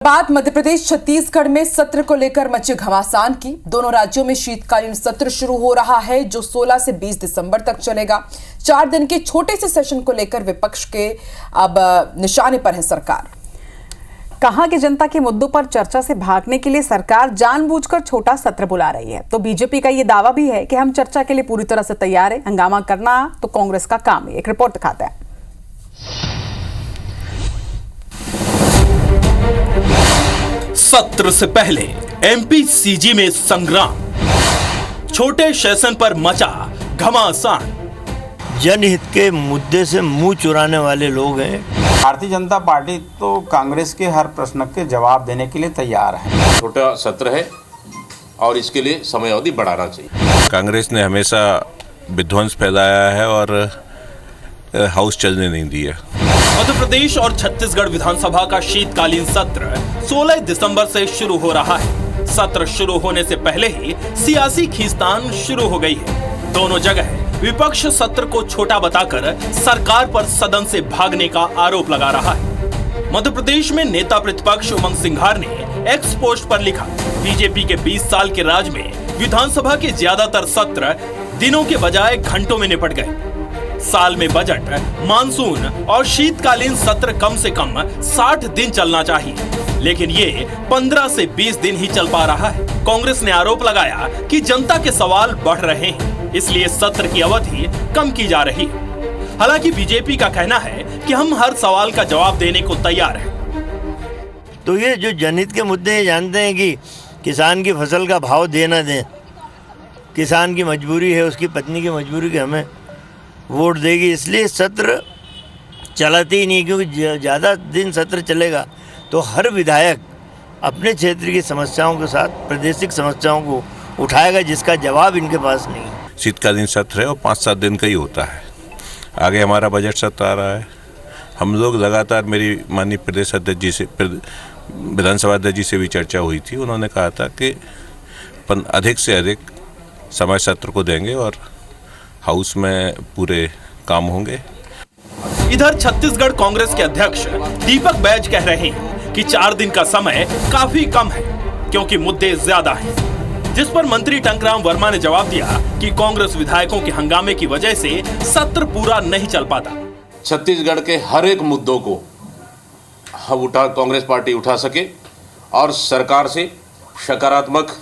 बात मध्य प्रदेश छत्तीसगढ़ में सत्र को लेकर मचे घमासान की। दोनों राज्यों में शीतकालीन सत्र शुरू हो रहा है जो 16 से 20 दिसंबर तक चलेगा। 4 दिन के छोटे से सेशन को लेकर विपक्ष के अब निशाने पर है सरकार। कहा कि जनता के मुद्दों पर चर्चा से भागने के लिए सरकार जानबूझकर छोटा सत्र बुला रही है। तो बीजेपी का ये दावा भी है कि हम चर्चा के लिए पूरी तरह से तैयार है, हंगामा करना तो कांग्रेस का काम है। एक रिपोर्ट दिखाते हैं। सत्र से पहले एमपी सीजी में संग्राम, छोटे सेशन पर मचा घमासान। जनहित के मुद्दे से मुंह चुराने वाले लोग हैं। भारतीय जनता पार्टी तो कांग्रेस के हर प्रश्न के जवाब देने के लिए तैयार है। छोटा सत्र है और इसके लिए समय अवधि बढ़ाना चाहिए। कांग्रेस ने हमेशा विध्वंस फैलाया है और हाउस चलने नहीं दिया। मध्य प्रदेश और छत्तीसगढ़ विधानसभा का शीतकालीन सत्र 16 दिसंबर से शुरू हो रहा है। सत्र शुरू होने से पहले ही सियासी खींचतान शुरू हो गई है। दोनों जगह विपक्ष सत्र को छोटा बताकर सरकार पर सदन से भागने का आरोप लगा रहा है। मध्य प्रदेश में नेता प्रतिपक्ष उमंग सिंघार ने एक्स पोस्ट पर लिखा, बीजेपी के 20 साल के राज में विधानसभा के ज्यादातर सत्र दिनों के बजाय घंटों में निपट गए। साल में बजट, मानसून और शीतकालीन सत्र कम से कम 60 दिन चलना चाहिए, लेकिन ये 15 से 20 दिन ही चल पा रहा है। कांग्रेस ने आरोप लगाया कि जनता के सवाल बढ़ रहे हैं, इसलिए सत्र की अवधि कम की जा रही है। हालांकि बीजेपी का कहना है कि हम हर सवाल का जवाब देने को तैयार हैं। तो ये जो जनहित के मुद्दे हैं, जानते हैं कि किसान की फसल का भाव दे ना दें, किसान की मजबूरी है, उसकी पत्नी की मजबूरी की हमें वोट देगी, इसलिए सत्र चलाते ही नहीं। क्योंकि ज़्यादा दिन सत्र चलेगा तो हर विधायक अपने क्षेत्र की समस्याओं के साथ प्रादेशिक समस्याओं को उठाएगा, जिसका जवाब इनके पास नहीं है। शीतकालीन सत्र है और 5-7 दिन का ही होता है। आगे हमारा बजट सत्र आ रहा है। हम लोग लगातार, मेरी माननीय प्रदेश अध्यक्ष जी से, विधानसभा अध्यक्ष जी से भी चर्चा हुई थी। उन्होंने कहा था कि अधिक से अधिक समय सत्र को देंगे और हाउस में पूरे काम होंगे। इधर छत्तीसगढ़ कांग्रेस के अध्यक्ष दीपक बैज कह रहे हैं कि 4 दिन का समय काफी कम है क्योंकि मुद्दे ज्यादा हैं, जिस पर मंत्री टंकराम वर्मा ने जवाब दिया कि कांग्रेस विधायकों के हंगामे की वजह से सत्र पूरा नहीं चल पाता। छत्तीसगढ़ के हर एक मुद्दों को कांग्रेस पार्टी उठा सके और सरकार से सकारात्मक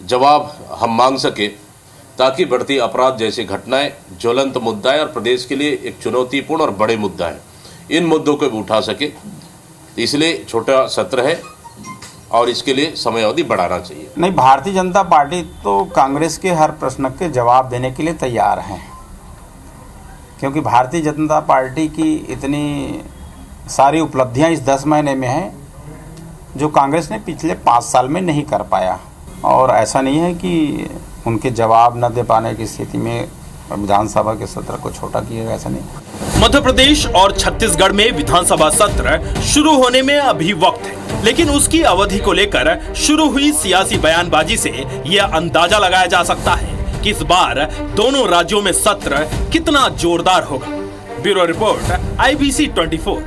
जवाब हम मांग सके, ताकि बढ़ती अपराध जैसी घटनाएं ज्वलंत मुद्दा है और प्रदेश के लिए एक चुनौतीपूर्ण और बड़े मुद्दा है, इन मुद्दों को भी उठा सके। इसलिए छोटा सत्र है और इसके लिए समय अवधि बढ़ाना चाहिए। नहीं, भारतीय जनता पार्टी तो कांग्रेस के हर प्रश्न के जवाब देने के लिए तैयार है, क्योंकि भारतीय जनता पार्टी की इतनी सारी उपलब्धियां इस 10 महीने में हैं जो कांग्रेस ने पिछले 5 साल में नहीं कर पाया। और ऐसा नहीं है कि उनके जवाब न दे पाने की स्थिति में विधानसभा के सत्र को छोटा किया, ऐसा नहीं। मध्य प्रदेश और छत्तीसगढ़ में विधानसभा सत्र शुरू होने में अभी वक्त है, लेकिन उसकी अवधि को लेकर शुरू हुई सियासी बयानबाजी से यह अंदाजा लगाया जा सकता है कि इस बार दोनों राज्यों में सत्र कितना जोरदार होगा। Bureau report, IBC 24।